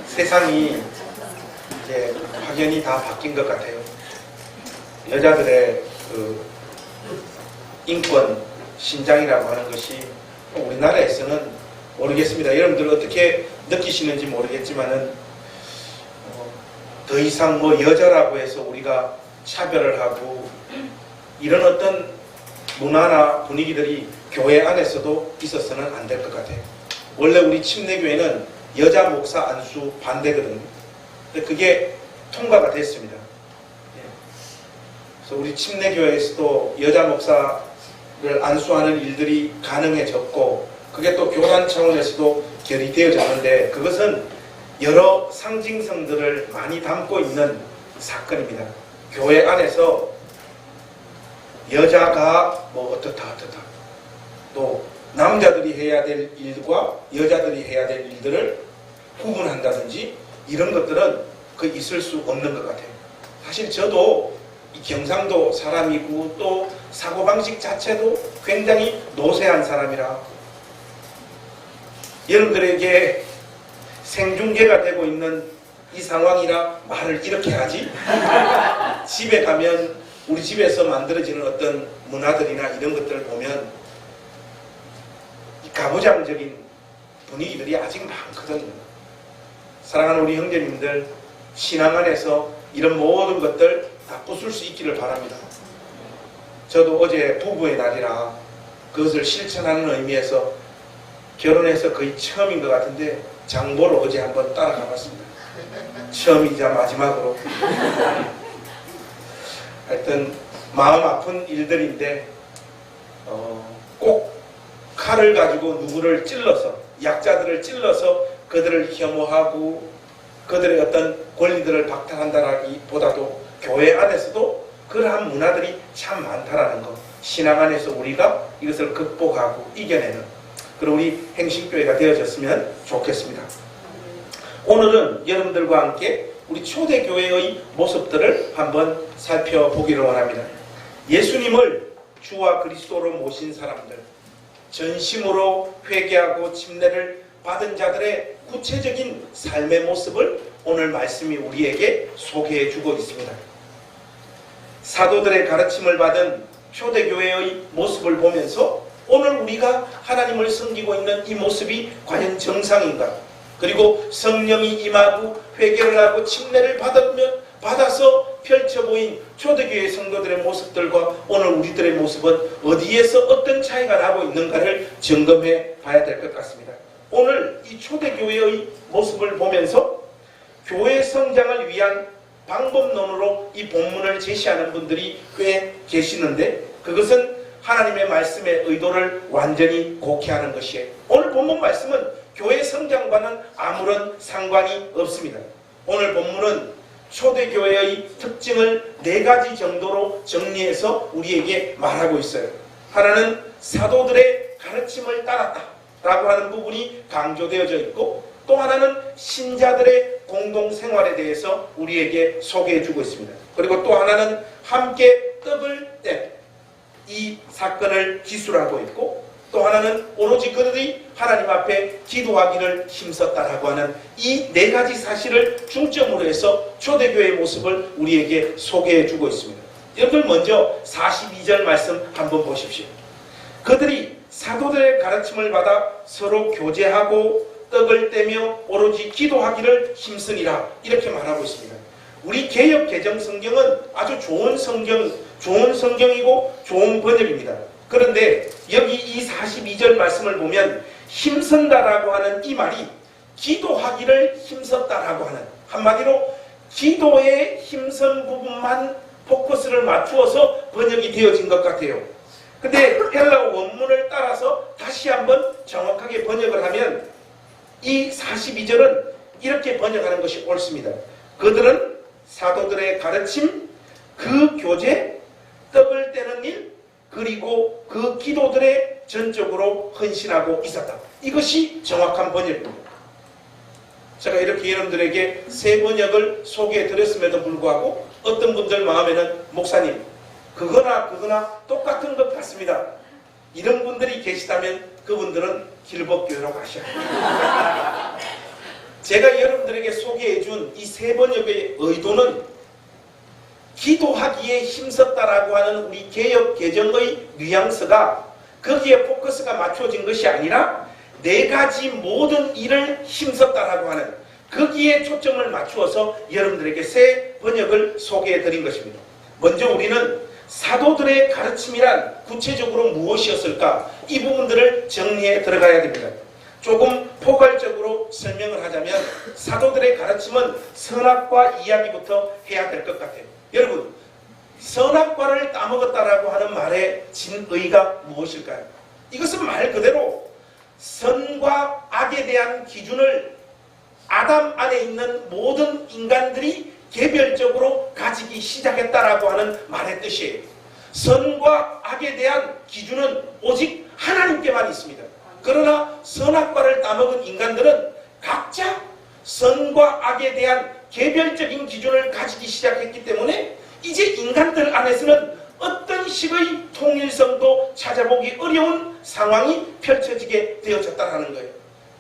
세상이 이제 확연히 다 바뀐 것 같아요. 여자들의 그 인권 신장이라고 하는 것이 우리나라에서는 모르겠습니다. 여러분들 어떻게 느끼시는지 모르겠지만은 더 이상 뭐 여자라고 해서 우리가 차별을 하고 이런 어떤 문화나 분위기들이 교회 안에서도 있어서는 안 될 것 같아요. 원래 우리 침례교회는 여자 목사 안수 반대거든요. 근데 그게 통과가 됐습니다. 그래서 우리 침례교회에서도 여자 목사를 안수하는 일들이 가능해졌고, 그게 또 교단 차원에서도 결의되어졌는데, 그것은 여러 상징성들을 많이 담고 있는 사건입니다. 교회 안에서 여자가 뭐 어떻다 또 남자들이 해야 될 일과 여자들이 해야 될 일들을 구분한다든지 이런 것들은 있을 수 없는 것 같아요. 사실 저도 이 경상도 사람이고 또 사고방식 자체도 굉장히 노쇠한 사람이라 여러분들에게 생중계가 되고 있는 이 상황이라 말을 이렇게 하지? 집에 가면 우리 집에서 만들어지는 어떤 문화들이나 이런 것들을 보면 이 가부장적인 분위기들이 아직 많거든요. 사랑하는 우리 형제님들, 신앙 안에서 이런 모든 것들 다 부술 수 있기를 바랍니다. 저도 어제 부부의 날이라 그것을 실천하는 의미에서 결혼해서 거의 처음인 것 같은데 장보러 어제 한번 따라가 봤습니다. 처음이자 마지막으로. 하여튼 마음 아픈 일들인데 꼭 칼을 가지고 누구를 찔러서, 약자들을 찔러서 그들을 혐오하고 그들의 어떤 권리들을 박탈한다라기보다도 교회 안에서도 그러한 문화들이 참 많다라는 것, 신앙 안에서 우리가 이것을 극복하고 이겨내는 그런 우리 행신교회가 되어졌으면 좋겠습니다. 오늘은 여러분들과 함께 우리 초대교회의 모습들을 한번 살펴보기를 원합니다. 예수님을 주와 그리스도로 모신 사람들, 전심으로 회개하고 침례를 받은 자들의 구체적인 삶의 모습을 오늘 말씀이 우리에게 소개해 주고 있습니다. 사도들의 가르침을 받은 초대교회의 모습을 보면서 오늘 우리가 하나님을 섬기고 있는 이 모습이 과연 정상인가? 그리고 성령이 임하고 회개를 하고 침례를 받아서 펼쳐 보인 초대교회 성도들의 모습들과 오늘 우리들의 모습은 어디에서 어떤 차이가 나고 있는가를 점검해 봐야 될 것 같습니다. 오늘 이 초대교회의 모습을 보면서 교회 성장을 위한 방법론으로 이 본문을 제시하는 분들이 꽤 계시는데, 그것은 하나님의 말씀의 의도를 완전히 곡해하는 것이에요. 오늘 본문 말씀은 교회 성장과는 아무런 상관이 없습니다. 오늘 본문은 초대교회의 특징을 4가지 정도로 정리해서 우리에게 말하고 있어요. 하나는 사도들의 가르침을 따랐다라고 하는 부분이 강조되어져 있고, 또 하나는 신자들의 공동생활에 대해서 우리에게 소개해주고 있습니다. 그리고 또 하나는 함께 떡을 뗀 이 사건을 기술하고 있고, 또 하나는 오로지 그들이 하나님 앞에 기도하기를 힘썼다라고 하는 이 4가지 사실을 중점으로 해서 초대교회의 모습을 우리에게 소개해주고 있습니다. 여러분 먼저 42절 말씀 한번 보십시오. 그들이 사도들의 가르침을 받아 서로 교제하고 떡을 떼며 오로지 기도하기를 힘쓰니라, 이렇게 말하고 있습니다. 우리 개역 개정 성경은 아주 좋은 성경이고 좋은 번역입니다. 그런데 여기 이 42절 말씀을 보면 힘쓴다라고 하는 이 말이 기도하기를 힘썼다라고 하는, 한마디로 기도에 힘쓴 부분만 포커스를 맞추어서 번역이 되어진 것 같아요. 근데 헬라어 원문을 따라서 다시 한번 정확하게 번역을 하면 이 42절은 이렇게 번역하는 것이 옳습니다. 그들은 사도들의 가르침, 그 교제, 떡을 떼는 일, 그리고 그 기도들에 전적으로 헌신하고 있었다. 이것이 정확한 번역입니다. 제가 이렇게 여러분들에게 3번역을 소개해 드렸음에도 불구하고 어떤 분들 마음에는 목사님, 그거나 똑같은 것 같습니다, 이런 분들이 계시다면 그분들은 길법교회로 가셔야 합니다. 제가 여러분들에게 소개해준 이 세 번역의 의도는 기도하기에 힘썼다라고 하는 우리 개역 개정의 뉘앙스가 거기에 포커스가 맞춰진 것이 아니라 네 가지 모든 일을 힘썼다라고 하는 거기에 초점을 맞추어서 여러분들에게 새 번역을 소개해 드린 것입니다. 먼저 우리는 사도들의 가르침이란 구체적으로 무엇이었을까? 이 부분들을 정리해 들어가야 됩니다. 조금 포괄적으로 설명을 하자면 사도들의 가르침은 선악과 이야기부터 해야 될 것 같아요. 여러분, 선악과를 따먹었다라고 하는 말의 진의가 무엇일까요? 이것은 말 그대로 선과 악에 대한 기준을 아담 안에 있는 모든 인간들이 개별적으로 가지기 시작했다라고 하는 말의 뜻이에요. 선과 악에 대한 기준은 오직 하나님께만 있습니다. 그러나 선악과를 따먹은 인간들은 각자 선과 악에 대한 개별적인 기준을 가지기 시작했기 때문에 이제 인간들 안에서는 어떤 식의 통일성도 찾아보기 어려운 상황이 펼쳐지게 되어졌다는 거예요.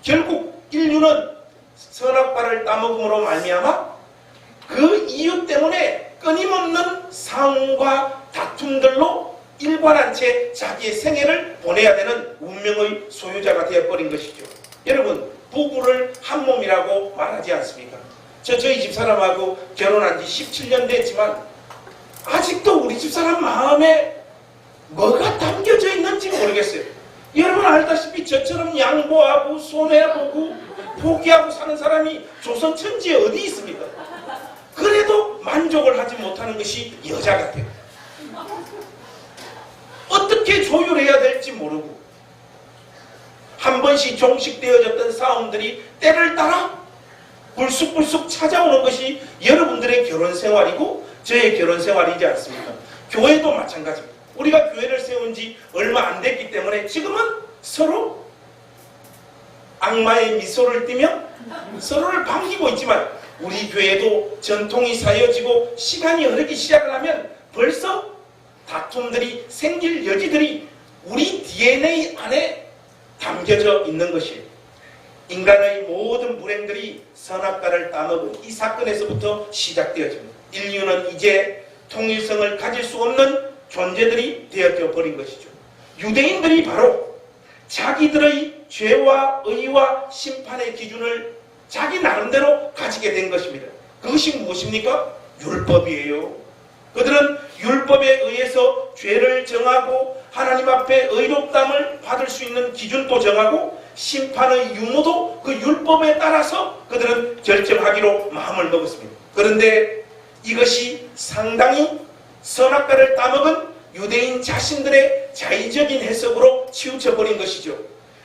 결국 인류는 선악과를 따먹음으로 말미암아 그 이유 때문에 끊임없는 싸움과 다툼들로 일관한 채 자기의 생애를 보내야 되는 운명의 소유자가 되어버린 것이죠. 여러분, 부부를 한 몸이라고 말하지 않습니까? 저희 집사람하고 결혼한 지 17년 됐지만 아직도 우리 집사람 마음에 뭐가 담겨져 있는지 모르겠어요. 여러분 알다시피 저처럼 양보하고 손해보고 포기하고 사는 사람이 조선 천지에 어디 있습니까? 그래도 만족을 하지 못하는 것이 여자 같아요. 어떻게 조율해야 될지 모르고 한 번씩 종식되어졌던 싸움들이 때를 따라 불쑥불쑥 찾아오는 것이 여러분들의 결혼생활이고 저의 결혼생활이지 않습니까? 교회도 마찬가지입니다. 우리가 교회를 세운 지 얼마 안 됐기 때문에 지금은 서로 악마의 미소를 띠며 서로를 반기고 있지만 우리 교회도 전통이 쌓여지고 시간이 흐르기 시작을 하면 벌써 다툼들이 생길 여지들이 우리 DNA 안에 담겨져 있는 것이에요. 인간의 모든 불행들이 선악과를 따먹은 이 사건에서부터 시작되어집니다. 인류는 이제 통일성을 가질 수 없는 존재들이 되어져 버린 것이죠. 유대인들이 바로 자기들의 죄와 의와 심판의 기준을 자기 나름대로 가지게 된 것입니다. 그것이 무엇입니까? 율법이에요. 그들은 율법에 의해서 죄를 정하고 하나님 앞에 의롭다함을 받을 수 있는 기준도 정하고 심판의 유무도 그 율법에 따라서 그들은 결정하기로 마음을 먹었습니다. 그런데 이것이 상당히 선악과를 따먹은 유대인 자신들의 자의적인 해석으로 치우쳐버린 것이죠.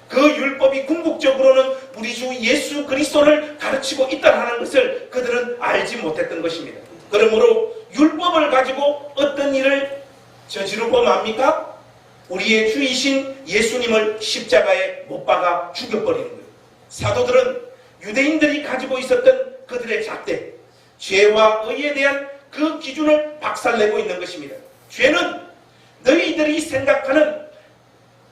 그 율법이 궁극적으로는 우리 주 예수 그리스도를 가르치고 있다는 것을 그들은 알지 못했던 것입니다. 그러므로 율법을 가지고 어떤 일을 저지르고 맙니까? 우리의 주이신 예수님을 십자가에 못 박아 죽여버리는 거예요. 사도들은 유대인들이 가지고 있었던 그들의 잣대, 죄와 의에 대한 그 기준을 박살내고 있는 것입니다. 죄는 너희들이 생각하는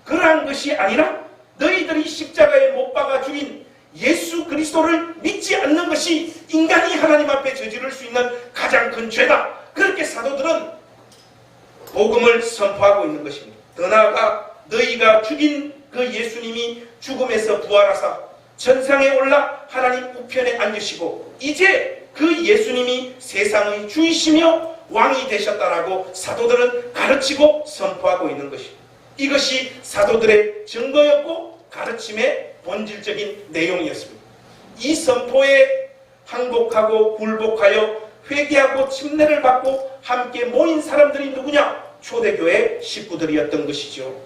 그러한 것이 아니라 너희들이 십자가에 못 박아 죽인 예수 그리스도를 믿지 않는 것이 인간이 하나님 앞에 저지를 수 있는 가장 큰 죄다. 그렇게 사도들은 복음을 선포하고 있는 것입니다. 더 나아가 너희가 죽인 그 예수님이 죽음에서 부활하사 천상에 올라 하나님 우편에 앉으시고 이제 그 예수님이 세상의 주이시며 왕이 되셨다라고 사도들은 가르치고 선포하고 있는 것입니다. 이것이 사도들의 증거였고 가르침의 본질적인 내용이었습니다. 이 선포에 항복하고 굴복하여 회개하고 침례를 받고 함께 모인 사람들이 누구냐? 초대교회 식구들이었던 것이죠.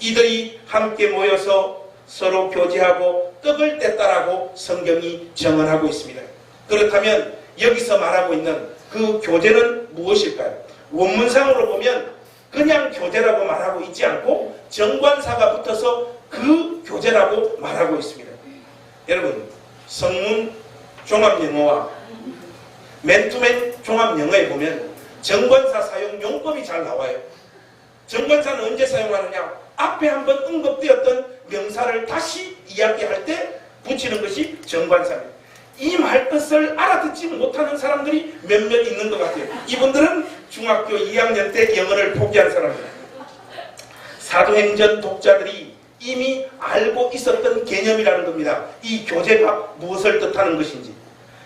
이들이 함께 모여서 서로 교제하고 떡을 뗐다라고 성경이 정언하고 있습니다. 그렇다면 여기서 말하고 있는 그 교제는 무엇일까요? 원문상으로 보면 그냥 교제라고 말하고 있지 않고 정관사가 붙어서 그 교제라고 말하고 있습니다. 여러분, 성문 종합영어와 맨투맨 종합영어에 보면 정관사 사용 용법이 잘 나와요. 정관사는 언제 사용하느냐? 앞에 한번 언급되었던 명사를 다시 이야기할 때 붙이는 것이 정관사입니다. 이 말뜻을 알아듣지 못하는 사람들이 몇몇 있는 것 같아요. 이분들은 중학교 2학년 때 영어를 포기한 사람입니다. 사도행전 독자들이 이미 알고 있었던 개념이라는 겁니다. 이 교제가 무엇을 뜻하는 것인지.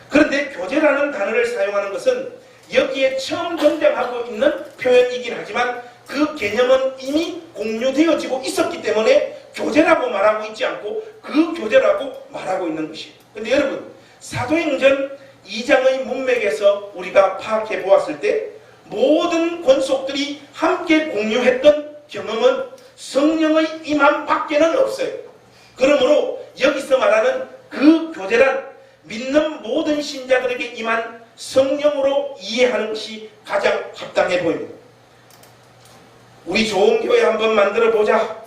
그런데 교제라는 단어를 사용하는 것은 여기에 처음 등장하고 있는 표현이긴 하지만 그 개념은 이미 공유되어지고 있었기 때문에 교제라고 말하고 있지 않고 그 교제라고 말하고 있는 것이에요. 그런데 여러분, 사도행전 2장의 문맥에서 우리가 파악해 보았을 때 모든 권속들이 함께 공유했던 경험은 성령의 임함 밖에는 없어요. 그러므로 여기서 말하는 그 교제란 믿는 모든 신자들에게 임한 성령으로 이해하는 것이 가장 합당해 보입니다. 우리 좋은 교회 한번 만들어 보자.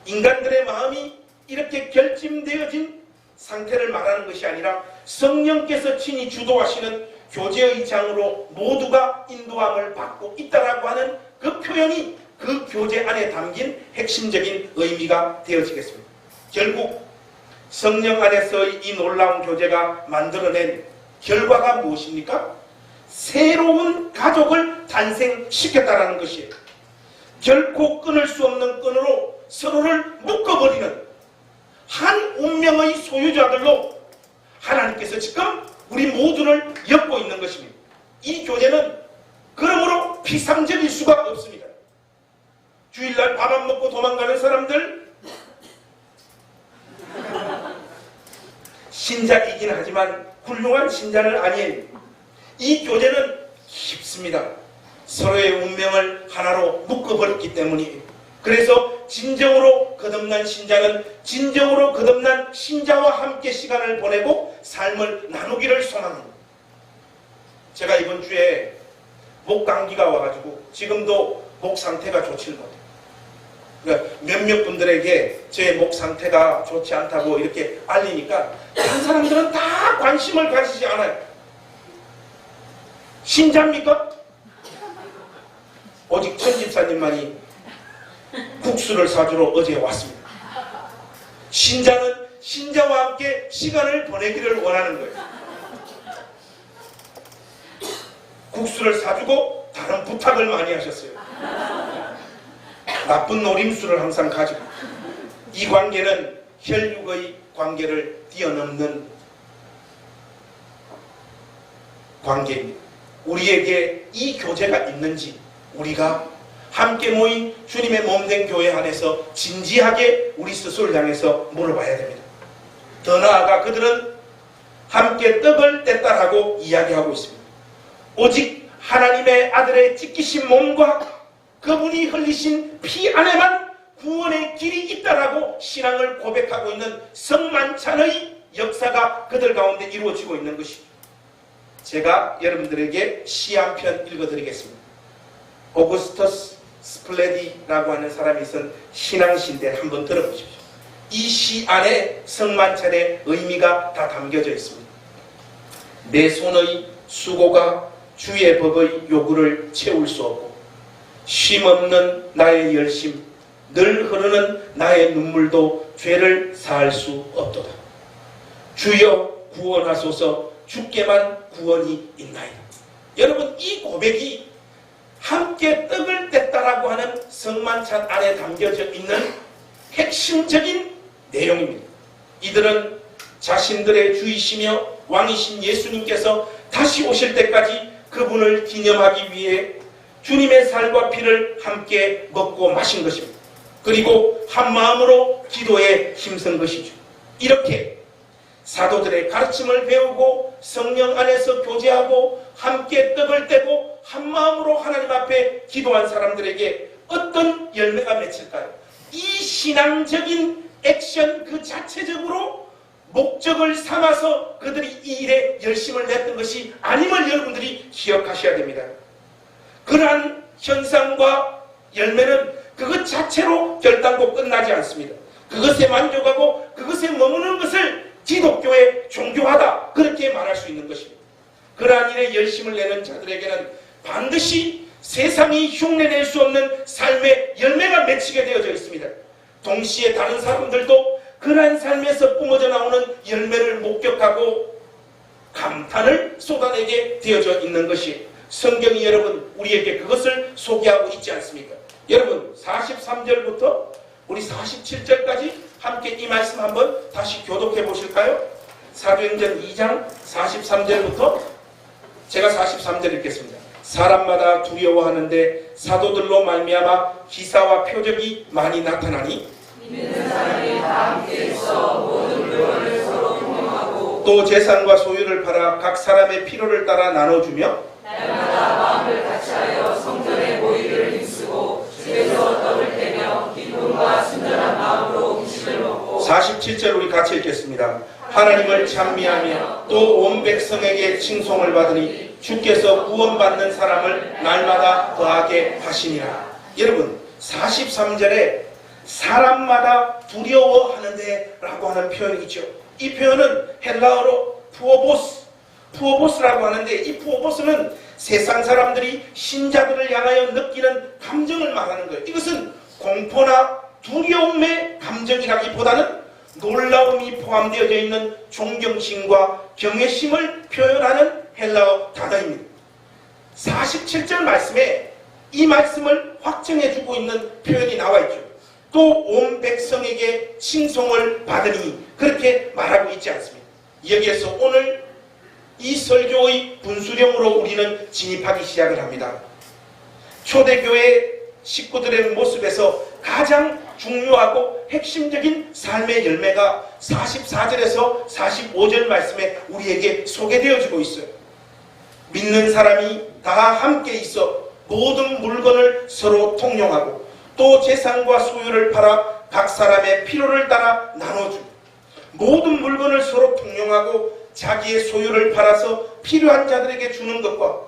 인간들의 마음이 이렇게 결집되어진 상태를 말하는 것이 아니라 성령께서 친히 주도하시는 교제의 장으로 모두가 인도함을 받고 있다라고 하는 그 표현이 그 교제 안에 담긴 핵심적인 의미가 되어지겠습니다. 결국 성령 안에서의 이 놀라운 교제가 만들어낸 결과가 무엇입니까? 새로운 가족을 탄생시켰다라는 것이에요. 결코 끊을 수 없는 끈으로 서로를 묶어버리는 한 운명의 소유자들로 하나님께서 지금 우리 모두를 엮고 있는 것입니다. 이 교제는 그러므로 피상적일 수가 없습니다. 주일날 밥 안 먹고 도망가는 사람들, 신자이긴 하지만 훌륭한 신자는 아니에요. 이 교제는 깊습니다. 서로의 운명을 하나로 묶어버렸기 때문이에요. 그래서 진정으로 거듭난 신자는 진정으로 거듭난 신자와 함께 시간을 보내고 삶을 나누기를 소망합니다. 제가 이번 주에 목 감기가 와가지고 지금도 목 상태가 좋지 못해요. 그러니까 몇몇 분들에게 제 목 상태가 좋지 않다고 이렇게 알리니까 다른 사람들은 다 관심을 가지지 않아요. 신자입니까? 오직 천집사님만이 국수를 사주러 어제 왔습니다. 신자는 신자와 함께 시간을 보내기를 원하는 거예요. 국수를 사주고 다른 부탁을 많이 하셨어요. 나쁜 노림수를 항상 가지고 이 관계는 혈육의 관계를 뛰어넘는 관계입니다. 우리에게 이 교제가 있는지 우리가 함께 모인 주님의 몸된 교회 안에서 진지하게 우리 스스로를 향해서 물어봐야 됩니다. 더 나아가 그들은 함께 떡을 뗐다라고 이야기하고 있습니다. 오직 하나님의 아들의 찢기신 몸과 그분이 흘리신 피 안에만 구원의 길이 있다라고 신앙을 고백하고 있는 성만찬의 역사가 그들 가운데 이루어지고 있는 것이죠. 제가 여러분들에게 시 한 편 읽어드리겠습니다. 오구스터스 스플레디라고 하는 사람이 쓴 신앙시인데 한번 들어보십시오. 이 시 안에 성만찬의 의미가 다 담겨져 있습니다. 내 손의 수고가 주의 법의 요구를 채울 수 없고 쉼없는 나의 열심, 늘 흐르는 나의 눈물도 죄를 사할 수 없도다. 주여 구원하소서. 주께만 구원이 있나이다. 여러분, 이 고백이 함께 떡을 뗐다라고 하는 성만찬 안에 담겨져 있는 핵심적인 내용입니다. 이들은 자신들의 주이시며 왕이신 예수님께서 다시 오실 때까지 그분을 기념하기 위해 주님의 살과 피를 함께 먹고 마신 것입니다. 그리고 한 마음으로 기도에 힘쓴 것이죠. 이렇게 사도들의 가르침을 배우고 성령 안에서 교제하고 함께 떡을 떼고 한 마음으로 하나님 앞에 기도한 사람들에게 어떤 열매가 맺힐까요? 이 신앙적인 액션 그 자체적으로 목적을 삼아서 그들이 이 일에 열심을 냈던 것이 아님을 여러분들이 기억하셔야 됩니다. 그러한 현상과 열매는 그것 자체로 결단코 끝나지 않습니다. 그것에 만족하고 그것에 머무는 것을 기독교의 종교하다, 그렇게 말할 수 있는 것입니다. 그러한 일에 열심을 내는 자들에게는 반드시 세상이 흉내낼 수 없는 삶의 열매가 맺히게 되어져 있습니다. 동시에 다른 사람들도 그러한 삶에서 뿜어져 나오는 열매를 목격하고 감탄을 쏟아내게 되어져 있는 것이 성경이 여러분 우리에게 그것을 소개하고 있지 않습니까? 여러분 43절부터 우리 47절까지 함께 이 말씀 한번 다시 교독해 보실까요? 사도행전 2장 43절부터 제가 43절 읽겠습니다. 사람마다 두려워하는데 사도들로 말미암아 기사와 표적이 많이 나타나니 믿는 사람이 다 함께 있어 모든 물건을 서로 통용하고 또 재산과 소유를 팔아 각 사람의 필요를 따라 나눠주며 날마다 마음을 같이하여 성전에 모이기를 힘쓰고 집에서 떡을 떼며 기쁨과 순전한 마음으로 음식을 먹고 47절 우리 같이 읽겠습니다. 하나님을 찬미하며 또 온 백성에게 칭송을 받으니 주께서 구원받는 사람을 날마다 더하게 하시니라. 여러분 43절에 사람마다 두려워하는데 라고 하는 표현이 있죠. 이 표현은 헬라어로 푸오보스라고 하는데 이 푸오보스는 세상 사람들이 신자들을 향하여 느끼는 감정을 말하는 거예요. 이것은 공포나 두려움의 감정이라기보다는 놀라움이 포함되어져 있는 존경심과 경외심을 표현하는 헬라어 단어입니다. 47절 말씀에 이 말씀을 확정해주고 있는 표현이 나와 있죠. 또 온 백성에게 칭송을 받으니 그렇게 말하고 있지 않습니다. 여기에서 오늘 이 설교의 분수령으로 우리는 진입하기 시작을 합니다. 초대교회 식구들의 모습에서 가장 중요하고 핵심적인 삶의 열매가 44절에서 45절 말씀에 우리에게 소개되어지고 있어요. 믿는 사람이 다 함께 있어 모든 물건을 서로 통용하고 또 재산과 소유를 팔아 각 사람의 필요를 따라 나눠주고 모든 물건을 서로 통용하고 자기의 소유를 팔아서 필요한 자들에게 주는 것과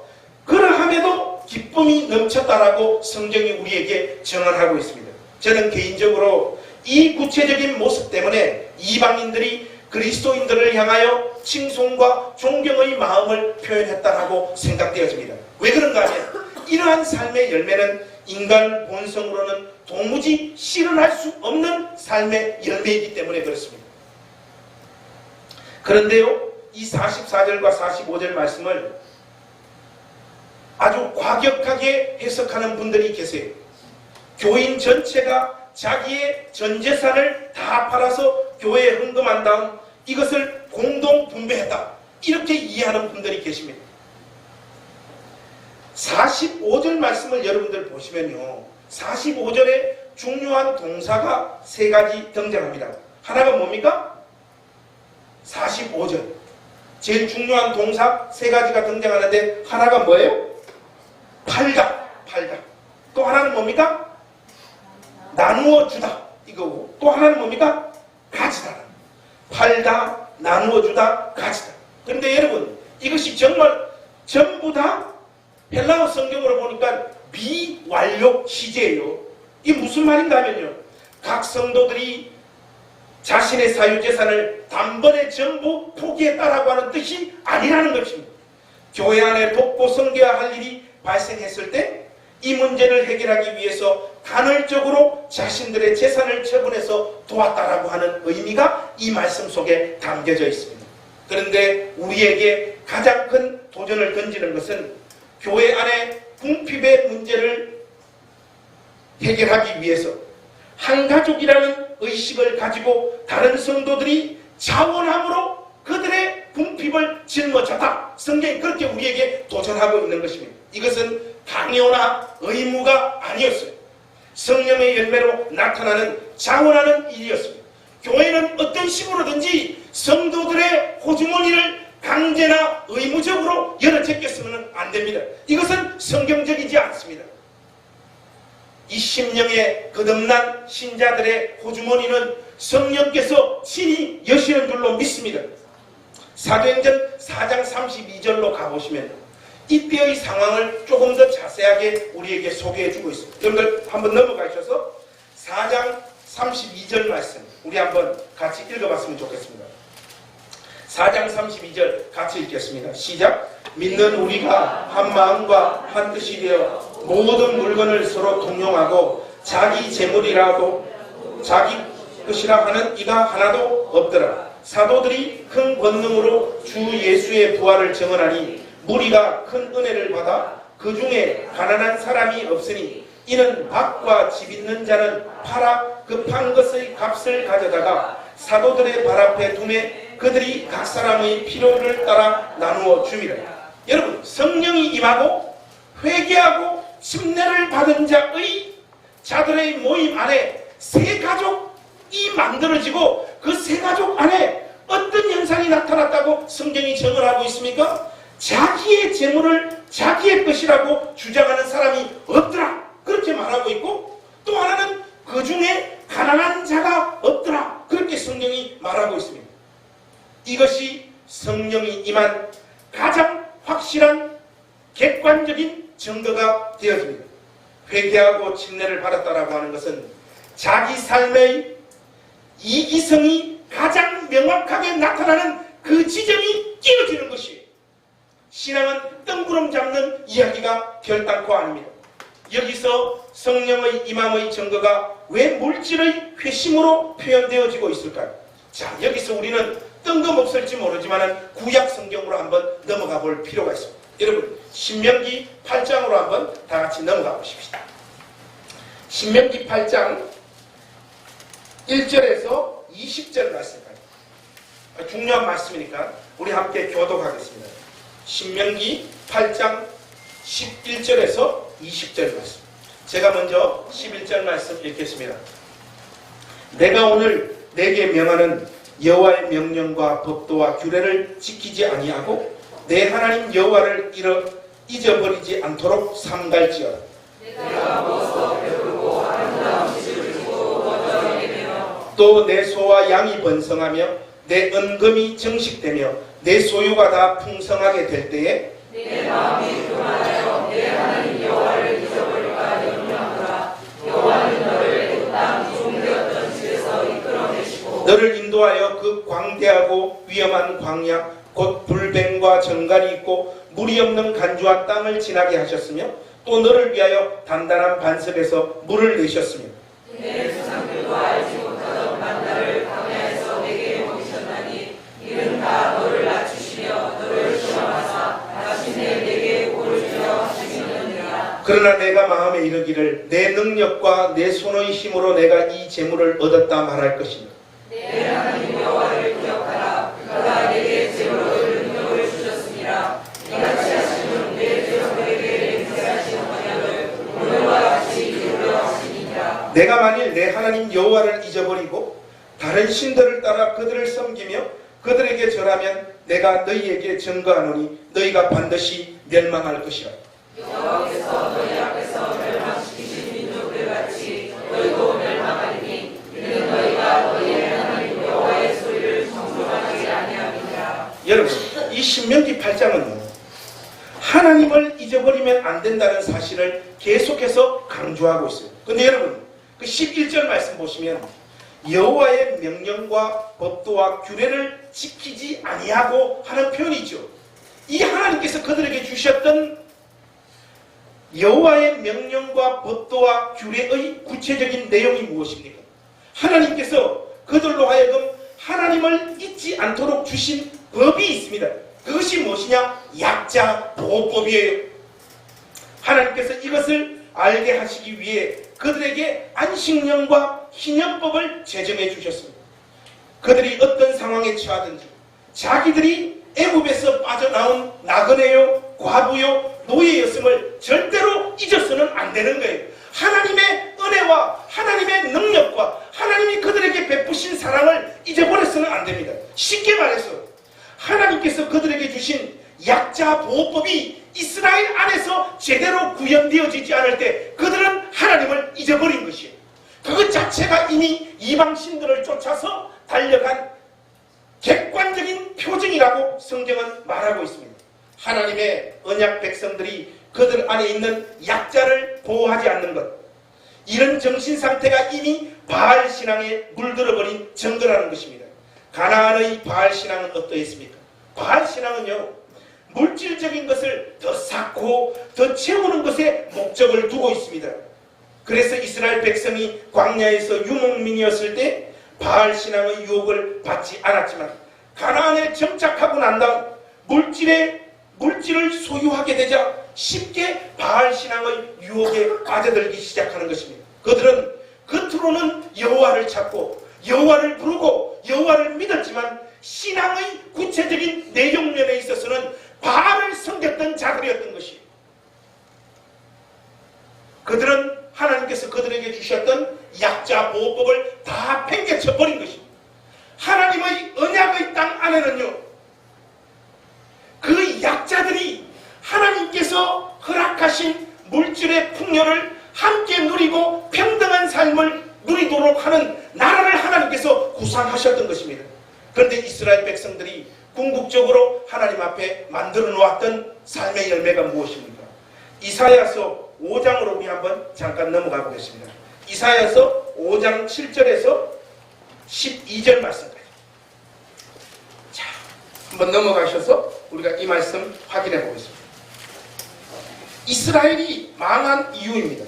그러함에도 기쁨이 넘쳤다라고 성경이 우리에게 전언하고 있습니다. 저는 개인적으로 이 구체적인 모습 때문에 이방인들이 그리스도인들을 향하여 칭송과 존경의 마음을 표현했다라고 생각되어집니다. 왜 그런가 하면 이러한 삶의 열매는 인간 본성으로는 도무지 실현할 수 없는 삶의 열매이기 때문에 그렇습니다. 그런데요, 이 44절과 45절 말씀을 아주 과격하게 해석하는 분들이 계세요. 교인 전체가 자기의 전 재산을 다 팔아서 교회에 헌금한 다음 이것을 공동 분배했다. 이렇게 이해하는 분들이 계십니다. 45절 말씀을 여러분들 보시면요. 45절에 중요한 동사가 세 가지 등장합니다. 하나가 뭡니까? 45절. 제일 중요한 동사 세 가지가 등장하는데 하나가 뭐예요? 팔다. 또 하나는 뭡니까? 나누어 주다. 이거고 또 하나는 뭡니까? 가지다. 팔다, 나누어 주다, 가지다. 그런데 여러분 이것이 정말 전부 다 헬라어 성경으로 보니까 미완료 시제예요. 이게 무슨 말인가 하면요. 각 성도들이 자신의 사유재산을 단번에 전부 포기했다라고 하는 뜻이 아니라는 것입니다. 교회 안에 돕고 섬겨야 할 일이 발생했을 때 이 문제를 해결하기 위해서 간헐적으로 자신들의 재산을 처분해서 도왔다라고 하는 의미가 이 말씀 속에 담겨져 있습니다. 그런데 우리에게 가장 큰 도전을 던지는 것은 교회 안에 궁핍의 문제를 해결하기 위해서 한 가족이라는 의식을 가지고 다른 성도들이 자원함으로 그들의 궁핍을 짊어졌다. 성경이 그렇게 우리에게 도전하고 있는 것입니다. 이것은 강요나 의무가 아니었어요. 성령의 열매로 나타나는 자원하는 일이었습니다. 교회는 어떤 식으로든지 성도들의 호주머니를 강제나 의무적으로 열어 제꼈으면 안 됩니다. 이것은 성경적이지 않습니다. 이 심령에 거듭난 신자들의 호주머니는 성령께서 친히 여시는 줄로 믿습니다. 사도행전 4장 32절로 가보시면 이때의 상황을 조금 더 자세하게 우리에게 소개해주고 있습니다. 여러분들 한번 넘어가셔서 4장 32절 말씀 우리 한번 같이 읽어봤으면 좋겠습니다. 4장 32절 같이 읽겠습니다. 시작. 믿는 우리가 한 마음과 한 뜻이 되어 모든 물건을 서로 통용하고 자기 재물이라도 자기 것이라 하는 이가 하나도 없더라. 사도들이 큰 권능으로 주 예수의 부활을 증언하니 무리가 큰 은혜를 받아 그 중에 가난한 사람이 없으니 이는 밭과 집 있는 자는 팔아 그 판 것의 값을 가져다가 사도들의 발 앞에 두매 그들이 각 사람의 필요를 따라 나누어 줌이라. 여러분, 성령이 임하고 회개하고 침례를 받은 자들의 모임 안에 새 가족이 만들어지고 그 새 가족 안에 어떤 현상이 나타났다고 성경이 증언하고 있습니까? 자기의 재물을 자기의 것이라고 주장하는 사람이 없더라, 그렇게 말하고 있고, 또 하나는 그 중에 가난한 자가 없더라, 그렇게 성경이 말하고 있습니다. 이것이 성령이 임한 가장 확실한 객관적인 증거가 되어집니다. 회개하고 침례를 받았다라고 하는 것은 자기 삶의 이기성이 가장 명확하게 나타나는 그 지점이 끼어지는 것이에요. 신앙은 뜬구름 잡는 이야기가 결단코 아닙니다. 여기서 성령의 임함의 증거가 왜 물질의 회심으로 표현되어지고 있을까요? 자, 여기서 우리는 뜬금없을지 모르지만 구약 성경으로 한번 넘어가 볼 필요가 있습니다. 여러분, 신명기 8장으로 한번 다 같이 넘어가 보십시다. 신명기 8장 1절에서 20절 말씀까지. 중요한 말씀이니까 우리 함께 교독하겠습니다. 신명기 8장 11절에서 20절 말씀. 제가 먼저 11절 말씀 읽겠습니다. 내가 오늘 내게 명하는 여호와의 명령과 법도와 규례를 지키지 아니하고 내 하나님 여호와를 잊어버리지 않도록 삼갈지어다. 내가 먹어 배부르고 아름다운 집을 주고 먼저 이르며 또 내 소와 양이 번성하며 내 은금이 정식되며 내 소유가 다 풍성하게 될 때에 내 마음이 교만하여 내 하나님 여호와를 잊어버릴까 염려하노라. 여호와는 너를 그 땅 종되었던 집에서 이끌어내시고 너를 인도하여 그 광대하고 위험한 광야 곧 불뱀과 정갈이 있고 물이 없는 간주한 땅을 지나게 하셨으며 또 너를 위하여 단단한 반석에서 물을 내셨으며 내 조상들도 알지 못하던 만나를 광야에서 내게 먹이셨나니 이는 다 너를 낮추시며 너를 시험하사 마침내 내게 복을 주려 하시느니라. 그러나 내가 마음에 이르기를 내 능력과 내 손의 힘으로 내가 이 재물을 얻었다 말할 것이며 내 하나님 여호와를 기억하라. 그가 내게 재물을 능력을 주셨습니다. 이같이 하시는 내 조상들에게 행세하신 언약을 오늘과 같이 이루려 하시니라. 내가 만일 내 하나님 여호와를 잊어버리고 다른 신들을 따라 그들을 섬기며 그들에게 절하면 내가 너희에게 증거하노니 너희가 반드시 멸망할 것이라. 여호와께서 너희 앞에서 멸망시키신 민족들 같이 너희도 멸망하리니 이는 너희가 너희의 하나님 여호와의 소리를 청종하지 아니함이니라. 여러분, 이 신명기 8장은요, 하나님을 잊어버리면 안 된다는 사실을 계속해서 강조하고 있어요. 근데 여러분, 그 11절 말씀 보시면 여호와의 명령과 법도와 규례를 지키지 아니하고 하는 표현이 있죠. 이 하나님께서 그들에게 주셨던 여호와의 명령과 법도와 규례의 구체적인 내용이 무엇입니까? 하나님께서 그들로 하여금 하나님을 잊지 않도록 주신 법이 있습니다. 그것이 무엇이냐? 약자 보호법이에요. 하나님께서 이것을 알게 하시기 위해 그들에게 안식년과 희년법을 제정해 주셨습니다. 그들이 어떤 상황에 처하든지 자기들이 애굽에서 빠져나온 나그네요, 과부요, 노예였음을 절대로 잊어서는 안 되는 거예요. 하나님의 은혜와 하나님의 능력과 하나님이 그들에게 베푸신 사랑을 잊어버려서는 안 됩니다. 쉽게 말해서 하나님께서 그들에게 주신 약자 보호법이 이스라엘 안에서 제대로 구현되어지지 않을 때 그들은 하나님을 잊어버린 것이에요. 그것 자체가 이미 이방신들을 쫓아서 달려간 객관적인 표징이라고 성경은 말하고 있습니다. 하나님의 언약 백성들이 그들 안에 있는 약자를 보호하지 않는 것, 이런 정신상태가 이미 바알신앙에 물들어버린 증거라는 것입니다. 가나안의 바알신앙은 어떠했습니까? 바알신앙은요, 물질적인 것을 더 쌓고 더 채우는 것에 목적을 두고 있습니다. 그래서 이스라엘 백성이 광야에서 유목민이었을 때 바알 신앙의 유혹을 받지 않았지만 가나안에 정착하고 난 다음 물질을 소유하게 되자 쉽게 바알 신앙의 유혹에 빠져들기 시작하는 것입니다. 그들은 겉으로는 여호와를 찾고 여호와를 부르고 여호와를 믿었지만 신앙의 구체적인 내용면에 있어서는 바알을 섬겼던 자들이었던 것이에요. 그들은 하나님께서 그들에게 주셨던 약자 보호법을 다 팽개쳐 버린 것입니다. 하나님의 언약의 땅 안에는요, 그 약자들이 하나님께서 허락하신 물질의 풍요를 함께 누리고 평등한 삶을 누리도록 하는 나라를 하나님께서 구상하셨던 것입니다. 그런데 이스라엘 백성들이 궁극적으로 하나님 앞에 만들어 놓았던 삶의 열매가 무엇입니까? 이사야서 5장으로 우리 한번 잠깐 넘어가 보겠습니다. 이사야서 5장 7절에서 12절 말씀까지. 자, 한번 넘어가셔서 우리가 이 말씀 확인해 보겠습니다. 이스라엘이 망한 이유입니다.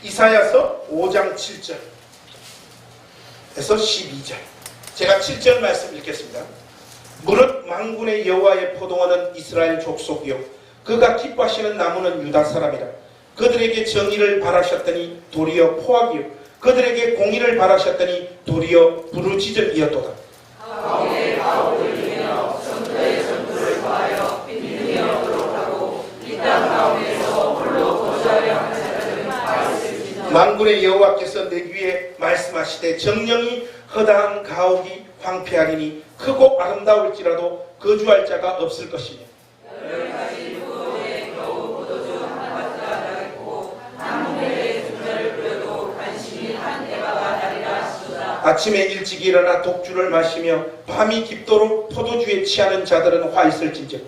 이사야서 5장 7절에서 12절. 제가 7절 말씀 읽겠습니다. 무릇 만군의 여호와의 포도원은 이스라엘 족속이요 그가 기뻐하시는 나무는 유다 사람이라. 그들에게 정의를 바라셨더니 도리어 포악이요 그들에게 공의를 바라셨더니 도리어 부르짖음이었도다. 가운데 가옥을 이며 전투에 전투를 더하여 빈둥이 없도록 하고 이 땅 가운데서 홀로 거주하려 하는 자들은 말씀이시다. 만군의 여호와께서 내 귀에 말씀하시되 정령이 허다한 가옥이 황폐하리니 크고 아름다울지라도 거주할 자가 없을 것이며 열가지 포도에 겨우 포도주 한 바트가 나겠고 한 문매의 중자를 뿌려도 관심이 한 에바가 나리라 하시도다. 아침에 일찍 일어나 독주를 마시며 밤이 깊도록 포도주에 취하는 자들은 화 있을진저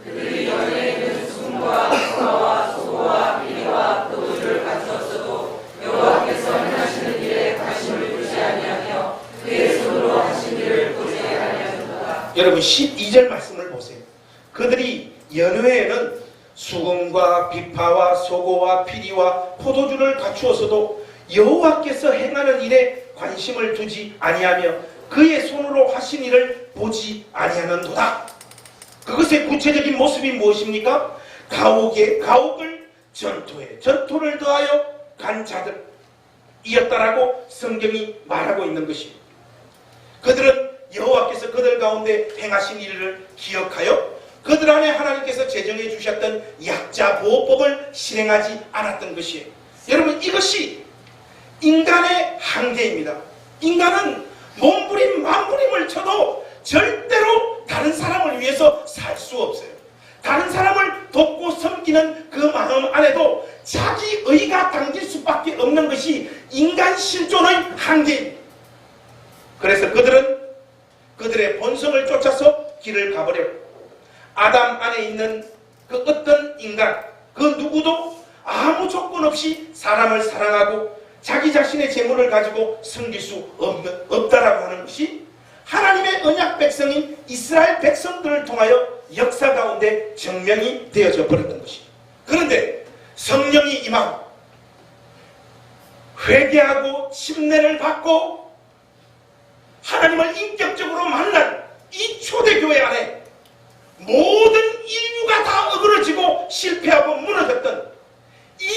그들이 연애에는 숨과 소화와 소고와 비리와 포도주를 갖추었어도 여호와께서 행하시는 일에 관심을 두지 아니하며 그의 손으로 하신 일을 보지 아니하셨도다. 여러분 12절 말씀을 보세요. 그들이 연회에는 수금과 비파와 소고와 피리와 포도주를 갖추었어도 여호와께서 행하는 일에 관심을 두지 아니하며 그의 손으로 하신 일을 보지 아니하는도다. 그것의 구체적인 모습이 무엇입니까? 가옥을 전투에 전투를 더하여 간 자들이었다라고 성경이 말하고 있는 것입니다. 그들은 여호와께서 그들 가운데 행하신 일을 기억하여 그들 안에 하나님께서 제정해 주셨던 약자 보호법을 실행하지 않았던 것이에요. 여러분, 이것이 인간의 한계입니다. 인간은 몸부림 만부림을 쳐도 절대로 다른 사람을 위해서 살 수 없어요. 다른 사람을 돕고 섬기는 그 마음 안에도 자기 의가 당길 수밖에 없는 것이 인간 실존의 한계입니다. 그래서 그들은 그들의 본성을 쫓아서 길을 가버렸고 아담 안에 있는 그 어떤 인간, 그 누구도 아무 조건 없이 사람을 사랑하고 자기 자신의 재물을 가지고 섬길 수 없다라고 하는 것이 하나님의 언약 백성인 이스라엘 백성들을 통하여 역사 가운데 증명이 되어져 버렸던 것입니다. 그런데 성령이 임하고 회개하고 침례를 받고 하나님을 인격적으로 만난 이 초대교회 안에 모든 인류가 다 어그러지고 실패하고 무너졌던 이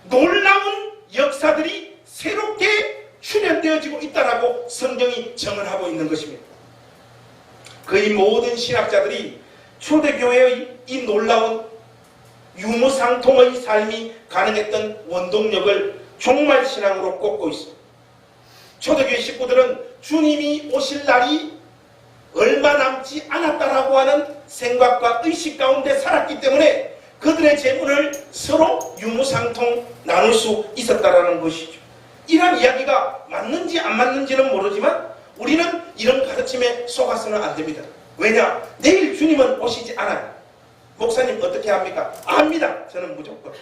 놀라운 역사들이 새롭게 출현되어지고 있다라고 성경이 정언하고 있는 것입니다. 거의 모든 신학자들이 초대교회의 이 놀라운 유무상통의 삶이 가능했던 원동력을 종말신앙으로 꼽고 있습니다. 초대교회 식구들은 주님이 오실 날이 얼마 남지 않았다라고 하는 생각과 의식 가운데 살았기 때문에 그들의 재물을 서로 유무상통 나눌 수 있었다라는 것이죠. 이런 이야기가 맞는지 안 맞는지는 모르지만 우리는 이런 가르침에 속아서는 안 됩니다. 왜냐? 내일 주님은 오시지 않아요. 목사님 어떻게 합니까? 압니다. 저는 무조건.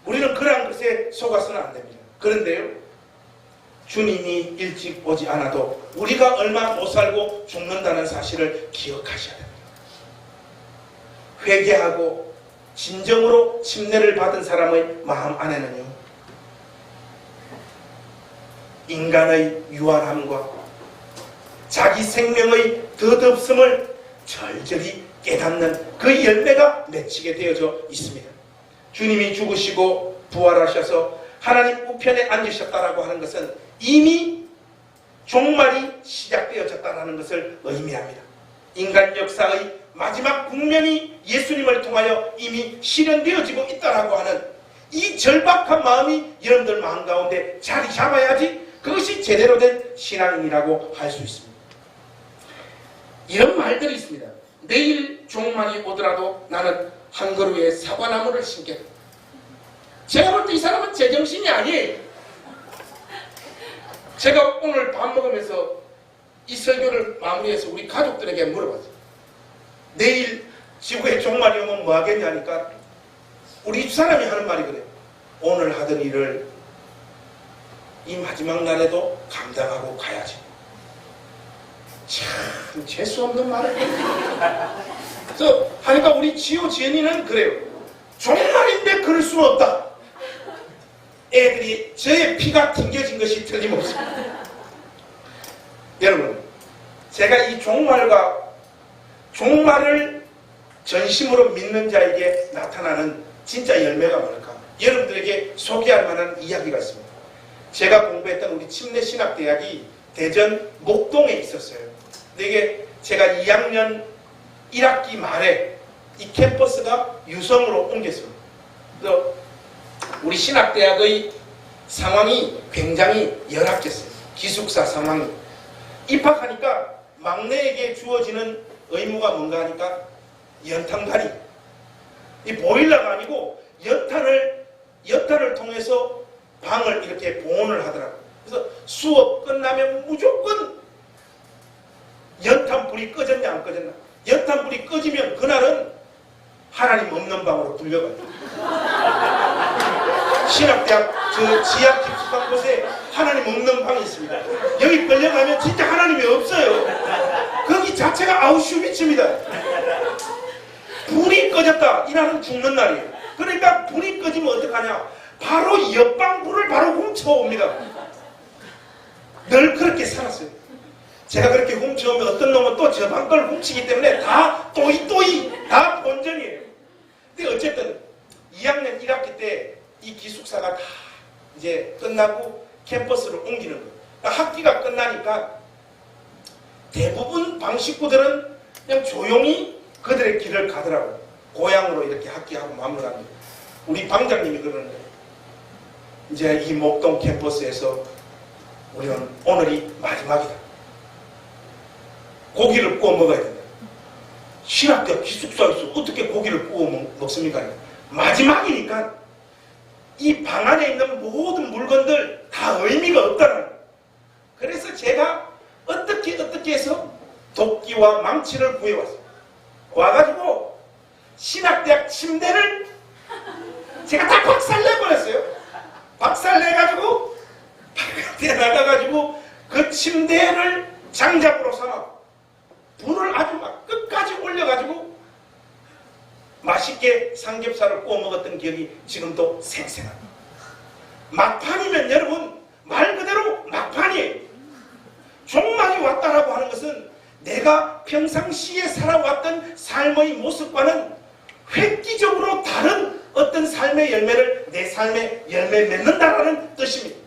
우리는 그러한 것에 속아서는 안 됩니다. 그런데요, 주님이 일찍 오지 않아도 우리가 얼마 못 살고 죽는다는 사실을 기억하셔야 됩니다. 회개하고 진정으로 침례를 받은 사람의 마음 안에는요, 인간의 유한함과 자기 생명의 덧없음을 절절히 깨닫는 그 열매가 맺히게 되어져 있습니다. 주님이 죽으시고 부활하셔서 하나님 우편에 앉으셨다라고 하는 것은 이미 종말이 시작되어졌다는 것을 의미합니다. 인간 역사의 마지막 국면이 예수님을 통하여 이미 실현되어지고 있다라고 하는 이 절박한 마음이 여러분들 마음 가운데 자리 잡아야지 그것이 제대로 된 신앙인이라고 할 수 있습니다. 이런 말들이 있습니다. 내일 종말이 오더라도 나는 한 그루의 사과나무를 심겠다. 제가 볼 때 이 사람은 제정신이 아니에요. 제가 오늘 밥 먹으면서 이 설교를 마무리해서 우리 가족들에게 물어봤어요. 내일 지구에 종말이 오면 뭐 하겠냐니까 우리 집사람이 하는 말이 그래요. 오늘 하던 일을 이 마지막 날에도 감당하고 가야지. 참 재수없는 말을 그래서 하니까 우리 지호 지연이는 그래요. 종말인데 그럴 수는 없다. 애들이 저의 피가 튕겨진 것이 틀림없습니다. 여러분, 제가 이 종말을 전심으로 믿는 자에게 나타나는 진짜 열매가 뭘까? 여러분들에게 소개할 만한 이야기가 있습니다. 제가 공부했던 우리 침례신학대학이 대전 목동에 있었어요. 근데 이게 제가 2학년 1학기 말에 이 캠퍼스가 유성으로 옮겼습니다. 그래서 우리 신학대학의 상황이 굉장히 열악했어요. 기숙사 상황이. 입학하니까 막내에게 주어지는 의무가 뭔가 하니까 연탄다리. 이 보일러가 아니고 연탄을 통해서 방을 이렇게 보온을 하더라고요. 그래서 수업 끝나면 무조건 연탄불이 꺼졌냐 안 꺼졌나. 연탄불이 꺼지면 그날은 하나님 없는 방으로 불려가요. 신학대학 저 지하 깊숙한 곳에 하나님 없는 방이 있습니다. 여기 끌려가면 진짜 하나님이 없어요. 거기 자체가 아우슈비츠입니다. 불이 꺼졌다. 이날은 죽는 날이에요. 그러니까 불이 꺼지면 어떡하냐. 바로 옆방 불을 바로 훔쳐옵니다. 늘 그렇게 살았어요. 제가 그렇게 훔쳐오면 어떤 놈은 또 저 방 걸 훔치기 때문에 다 또이 다 본전이에요. 근데 어쨌든 2학년 1학기 때 이 기숙사가 다 이제 끝나고 캠퍼스를 옮기는 거예요. 그러니까 학기가 끝나니까 대부분 방 식구들은 그냥 조용히 그들의 길을 가더라고요. 고향으로 이렇게 학기하고 마무리합니다. 우리 방장님이 그러는 거예요. 이제 이 목동 캠퍼스에서 우리는 오늘이 마지막이다. 고기를 구워 먹어야 된다. 신학대학 기숙사에서 어떻게 고기를 구워 먹습니까? 마지막이니까 이 방 안에 있는 모든 물건들 다 의미가 없다는 거예요. 그래서 제가 어떻게 해서 도끼와 망치를 구해왔어요. 와가지고 신학대학 침대를 제가 다 박살내버렸어요. 박살내가지고 바깥에 나가가지고 그 침대를 장작으로 삼아 불을 아주 막 끝까지 올려가지고 맛있게 삼겹살을 구워 먹었던 기억이 지금도 생생합니다. 막판이면 여러분 말 그대로 막판이에요. 종말이 왔다라고 하는 것은 내가 평상시에 살아왔던 삶의 모습과는 획기적으로 다른 어떤 삶의 열매를 내 삶에 열매 맺는다라는 뜻입니다.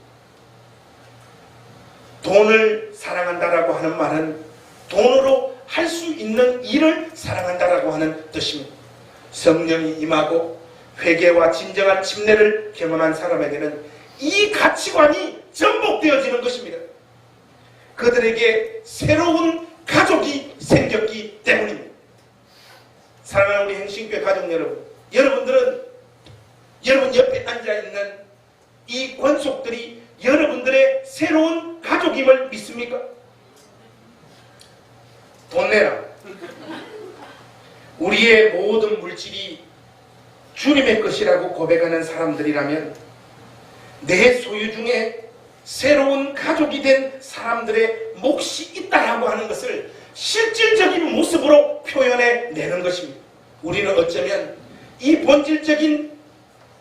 돈을 사랑한다라고 하는 말은 돈으로 할 수 있는 일을 사랑한다라고 하는 뜻입니다. 성령이 임하고 회개와 진정한 침례를 경험한 사람에게는 이 가치관이 전복되어지는 것입니다. 그들에게 새로운 가족이 생겼기 때문입니다. 사랑하는 우리 행신교회 가족 여러분, 여러분들은 여러분 옆에 앉아있는 이 권속들이 여러분들의 새로운 가족임을 믿습니까? 돈 내라. 우리의 모든 물질이 주님의 것이라고 고백하는 사람들이라면 내 소유 중에 새로운 가족이 된 사람들의 몫이 있다라고 하는 것을 실질적인 모습으로 표현해 내는 것입니다. 우리는 어쩌면 이 본질적인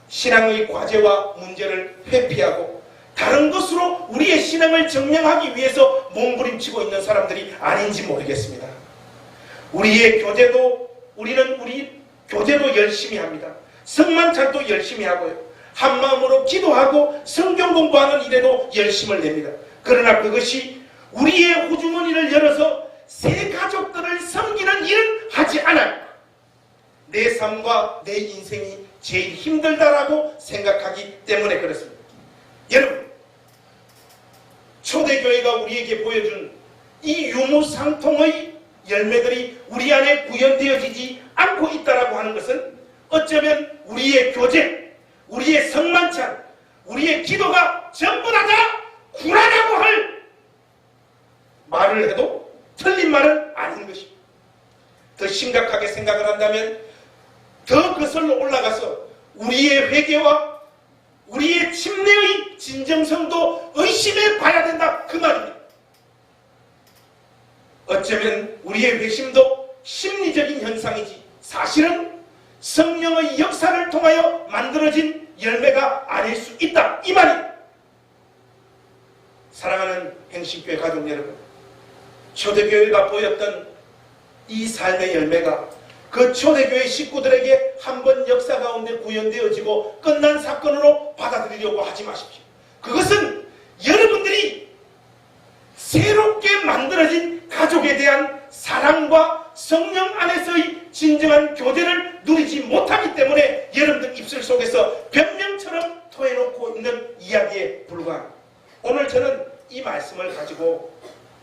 신앙의 과제와 문제를 회피하고 다른 것으로 우리의 신앙을 증명하기 위해서 몸부림치고 있는 사람들이 아닌지 모르겠습니다. 우리의 교제도 우리 교제도 열심히 합니다. 성만찬도 열심히 하고요. 한마음으로 기도하고 성경 공부하는 일에도 열심을 냅니다. 그러나 그것이 우리의 호주머니를 열어서 새 가족들을 섬기는 일은 하지 않아요. 내 삶과 내 인생이 제일 힘들다라고 생각하기 때문에 그렇습니다. 여러분, 초대교회가 우리에게 보여준 이 유무상통의 열매들이 우리 안에 구현되어지지 않고 있다라고 하는 것은 어쩌면 우리의 교제, 우리의 성만찬, 우리의 기도가 전부 다 구라라고 할 말을 해도 틀린 말은 아닌 것입니다. 더 심각하게 생각을 한다면 더 거슬러 올라가서 우리의 회개와 우리의 침례의 진정성도 의심해 봐야 된다, 그 말입니다. 어쩌면 우리의 회심도 심리적인 현상이지 사실은 성령의 역사를 통하여 만들어진 열매가 아닐 수 있다, 이 말입니다. 사랑하는 행신교회 가족 여러분, 초대교회가 보였던 이 삶의 열매가 그 초대교회 식구들에게 한번 역사 가운데 구현되어지고 끝난 사건으로 받아들이려고 하지 마십시오. 그것은 여러분들이 새롭게 만들어진 가족에 대한 사랑과 성령 안에서의 진정한 교제를 누리지 못하기 때문에 여러분들 입술 속에서 변명처럼 토해놓고 있는 이야기에 불과합니다. 오늘 저는 이 말씀을 가지고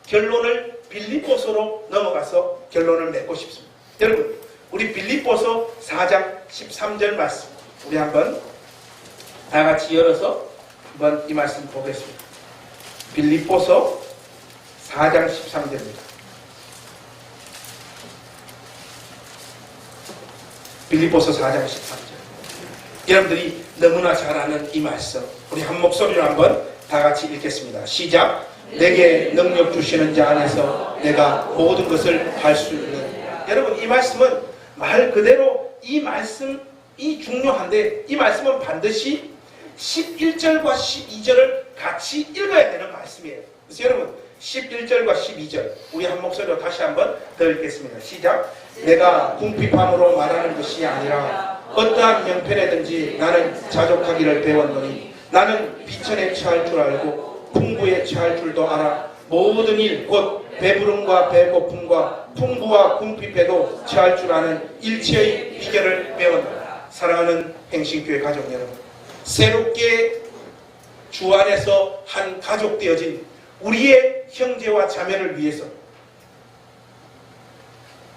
결론을 빌립보서로 넘어가서 결론을 맺고 싶습니다. 여러분, 우리 빌립보서 4장 13절 말씀 우리 한번 다 같이 열어서 한번 이 말씀 보겠습니다. 빌립보서 4장 13절입니다. 빌립보서 4장 13절. 여러분들이 너무나 잘 아는 이 말씀 우리 한 목소리로 한번 다 같이 읽겠습니다. 시작. 내게 능력 주시는 자 안에서 내가 모든 것을 할 수 있는. 여러분, 이 말씀은 말 그대로 이 말씀이 중요한데 이 말씀은 반드시 11절과 12절을 같이 읽어야 되는 말씀이에요. 그래서 여러분 11절과 12절 우리 한 목소리로 다시 한번 더 읽겠습니다. 시작. 내가 궁핍함으로 말하는 것이 아니라 어떠한 형편에든지 나는 자족하기를 배웠노니 나는 비천에 처할 줄 알고 풍부에 처할 줄도 알아 모든 일 곧 배부름과 배고픔과 풍부와 궁핍에도 처할 줄 아는 일체의 비결을 배웠노라. 사랑하는 행신교회 가족 여러분, 새롭게 주 안에서 한 가족 되어진 우리의 형제와 자매를 위해서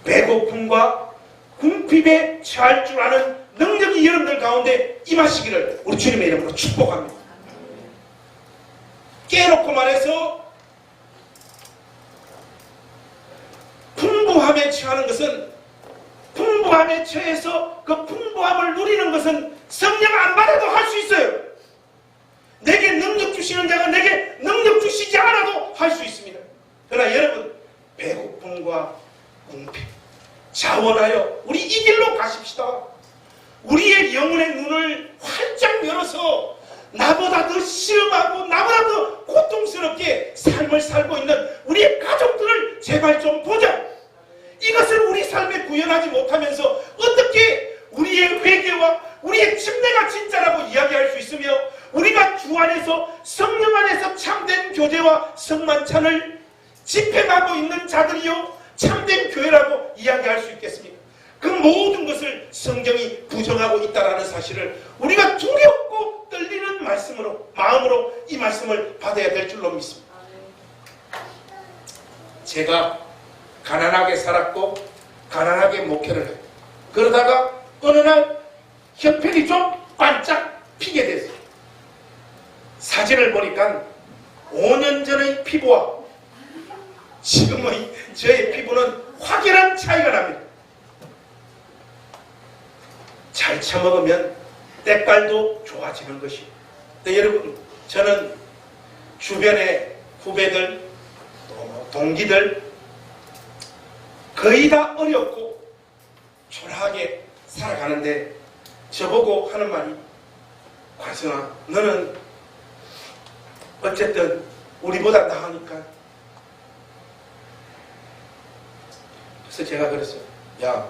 배고픔과 궁핍에 처할 줄 아는 능력이 여러분들 가운데 임하시기를 우리 주님의 이름으로 축복합니다. 깨놓고 말해서 풍부함에 처하는 것은 풍부함에 처해서 그 풍부함을 누리는 것은 성령 안 받아도 할 수 있어요. 내게 능력 주시는 자가 내게 능력 주시지 않아도 할 수 있습니다. 그러나 여러분, 배고픔과 궁핍 자원하여 우리 이 길로 가십시다. 우리의 영혼의 눈을 활짝 열어서 나보다 더 시험하고 나보다 더 고통스럽게 삶을 살고 있는 우리의 가족들을 제발 좀 보자. 이것을 우리 삶에 구현하지 못하면서 어떻게 우리의 회개와 우리의 침례가 진짜라고 이야기할 수 있으며 우리가 주 안에서 성령 안에서 참된 교제와 성만찬을 집행하고 있는 자들이요 참된 교회라고 이야기할 수 있겠습니까? 그 모든 것을 성경이 부정하고 있다는 사실을 우리가 두렵고 떨리는 말씀으로 마음으로 이 말씀을 받아야 될 줄로 믿습니다. 제가 가난하게 살았고 가난하게 목회를 해요. 그러다가 어느 날 형편이 좀 반짝 피게 됐어요. 사진을 보니까 5년 전의 피부와 지금의 저의 피부는 확연한 차이가 납니다. 잘 처먹으면 때깔도 좋아지는 것이에요. 근데 여러분, 저는 주변의 후배들, 또 동기들 거의 다 어렵고 초라하게 살아가는데 저보고 하는 말이, 과성아, 너는 어쨌든 우리보다 나으니까. 그래서 제가 그랬어요. 야,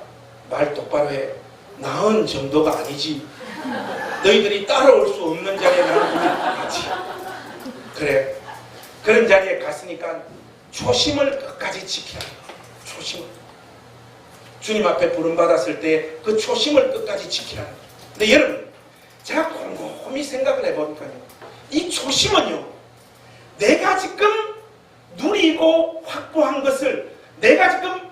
말 똑바로 해. 나은 정도가 아니지. 너희들이 따라올 수 없는 자리에 나는 가지. 그래. 그런 자리에 갔으니까 초심을 끝까지 지키라. 초심을. 주님 앞에 부름받았을 때 그 초심을 끝까지 지키라. 근데 여러분, 제가 곰곰이 생각을 해보니까요, 이 초심은요, 내가 지금 누리고 확보한 것을, 내가 지금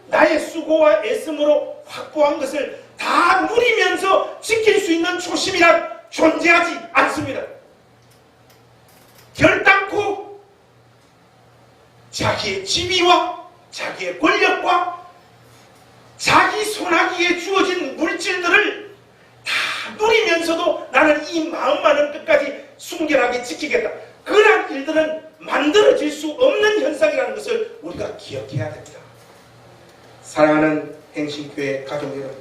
나의 수고와 애씀으로 확보한 것을 다 누리면서 지킬 수 있는 초심이란 존재하지 않습니다. 결단코 자기의 지위와 자기의 권력과 자기 손아귀에 주어진 물질들을 다 누리면서도 나는 이 마음만은 끝까지 순결하게 지키겠다. 그러한 일들은 만들어질 수 없는 현상이라는 것을 우리가 기억해야 됩니다. 사랑하는 행신교회 가족 여러분,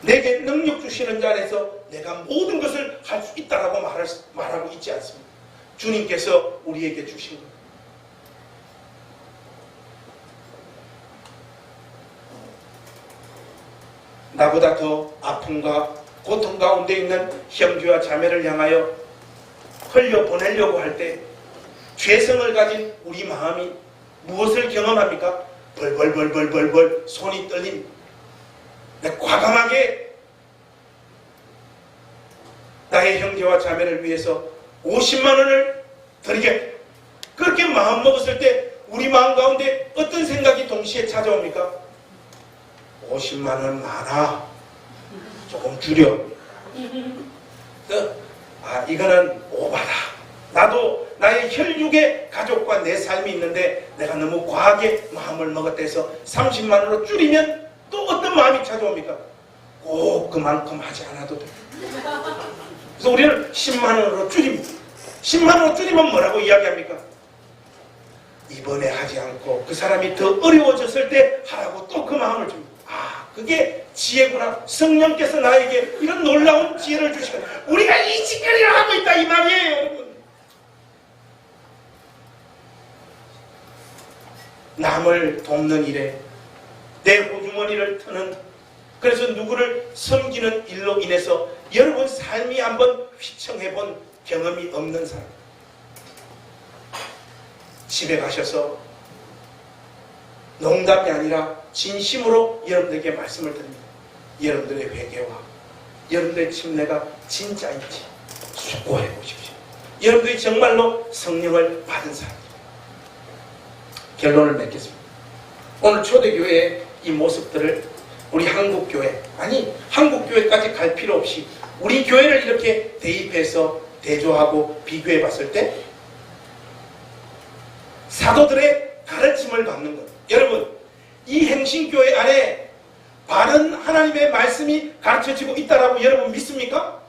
내게 능력 주시는 자 안에서 내가 모든 것을 할 수 있다라고 말하고 있지 않습니다. 주님께서 우리에게 주신 것. 나보다 더 아픔과 고통 가운데 있는 형제와 자매를 향하여 흘려보내려고 할 때 죄성을 가진 우리 마음이 무엇을 경험합니까? 벌벌벌벌벌벌 손이 떨림. 과감하게 나의 형제와 자매를 위해서 50만 원을 드리겠다. 그렇게 마음 먹었을 때 우리 마음 가운데 어떤 생각이 동시에 찾아옵니까? 50만 원 많아. 조금 줄여. 이거는 오바다. 나도 나의 혈육의 가족과 내 삶이 있는데 내가 너무 과하게 마음을 먹었다 해서 30만 원으로 줄이면 또 어떤 마음이 찾아옵니까? 꼭 그만큼 하지 않아도 돼. 그래서 우리는 10만 원으로 줄입니다. 10만 원으로 줄이면 뭐라고 이야기합니까? 이번에 하지 않고 그 사람이 더 어려워졌을 때 하라고 또 그 마음을 줍니다. 그게 지혜구나. 성령께서 나에게 이런 놀라운 지혜를 주시고 우리가 이 짓거리를 하고 있다 이 말이에요, 여러분. 남을 돕는 일에 내 호주머니를 트는, 그래서 누구를 섬기는 일로 인해서 여러분 삶이 한번 휘청해본 경험이 없는 사람, 집에 가셔서 농담이 아니라 진심으로 여러분들에게 말씀을 드립니다. 여러분들의 회개와 여러분들의 침례가 진짜인지 수고해 보십시오. 여러분들이 정말로 성령을 받은 사람입니다. 결론을 맺겠습니다. 오늘 초대교회의 이 모습들을 우리 한국교회, 아니 한국교회까지 갈 필요 없이 우리 교회를 이렇게 대입해서 대조하고 비교해 봤을 때 사도들의 가르침을 받는 것. 여러분, 이 행신교회 안에 바른 하나님의 말씀이 가르쳐지고 있다라고 여러분 믿습니까?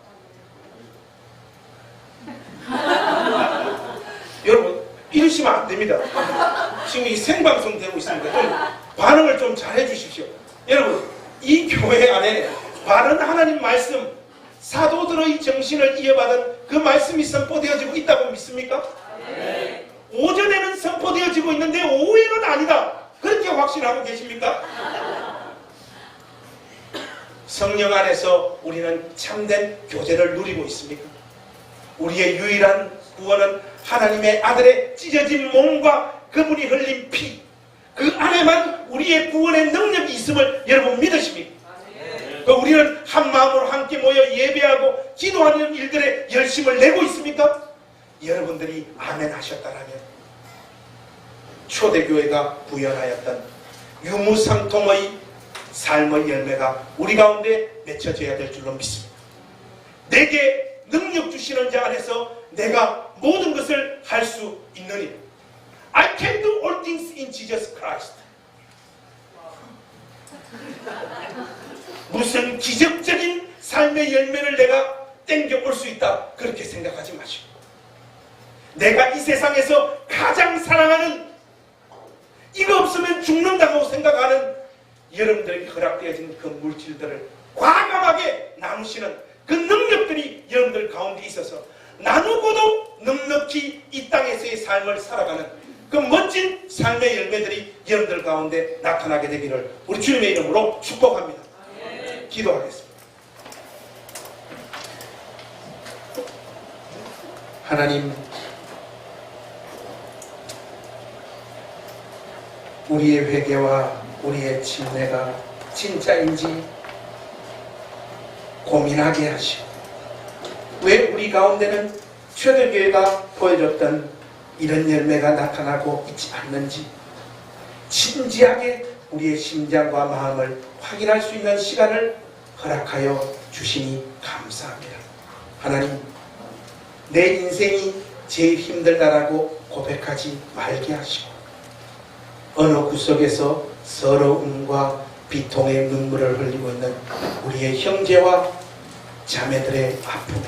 여러분, 이러시면 안 됩니다. 지금 이 생방송 되고 있습니다. 좀 반응을 좀 잘해 주십시오. 여러분, 이 교회 안에 바른 하나님 말씀, 사도들의 정신을 이어받은 그 말씀이 선포되어지고 있다고 믿습니까? 네. 오전에는 선포되어지고 있는데 오후에는 아니다. 그렇게 확신하고 계십니까? 성령 안에서 우리는 참된 교제를 누리고 있습니까? 우리의 유일한 구원은 하나님의 아들의 찢어진 몸과 그분이 흘린 피, 그 안에만 우리의 구원의 능력이 있음을 여러분 믿으십니까? 우리는 한 마음으로 함께 모여 예배하고 기도하는 일들에 열심을 내고 있습니까? 여러분들이 아멘 하셨다라면 초대교회가 구현하였던 유무상통의 삶의 열매가 우리 가운데 맺혀져야 될 줄로 믿습니다. 내게 능력 주시는 자 안에서 내가 모든 것을 할 수 있느니 I can do all things in Jesus Christ. 무슨 기적적인 삶의 열매를 내가 땡겨올 수 있다 그렇게 생각하지 마시고, 내가 이 세상에서 가장 사랑하는, 이거 없으면 죽는다고 생각하는 여러분들에게 허락되어진 그 물질들을 과감하게 나누 넘치는 그 능력들이 여러분들 가운데 있어서 나누고도 넉넉히 이 땅에서의 삶을 살아가는 그 멋진 삶의 열매들이 여러분들 가운데 나타나게 되기를 우리 주님의 이름으로 축복합니다. 기도하겠습니다. 하나님, 우리의 회개와 우리의 침례가 진짜인지 고민하게 하시고, 왜 우리 가운데는 초대교회가 보여줬던 이런 열매가 나타나고 있지 않는지 진지하게 우리의 심장과 마음을 확인할 수 있는 시간을 허락하여 주시니 감사합니다. 하나님, 내 인생이 제일 힘들다라고 고백하지 말게 하시고, 어느 구석에서 서러움과 비통의 눈물을 흘리고 있는 우리의 형제와 자매들의 아픔에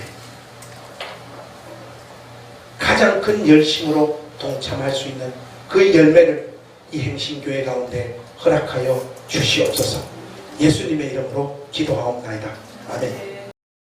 가장 큰 열심으로 동참할 수 있는 그 열매를 이 행신교회 가운데 허락하여 주시옵소서. 예수님의 이름으로 기도하옵나이다. 아멘.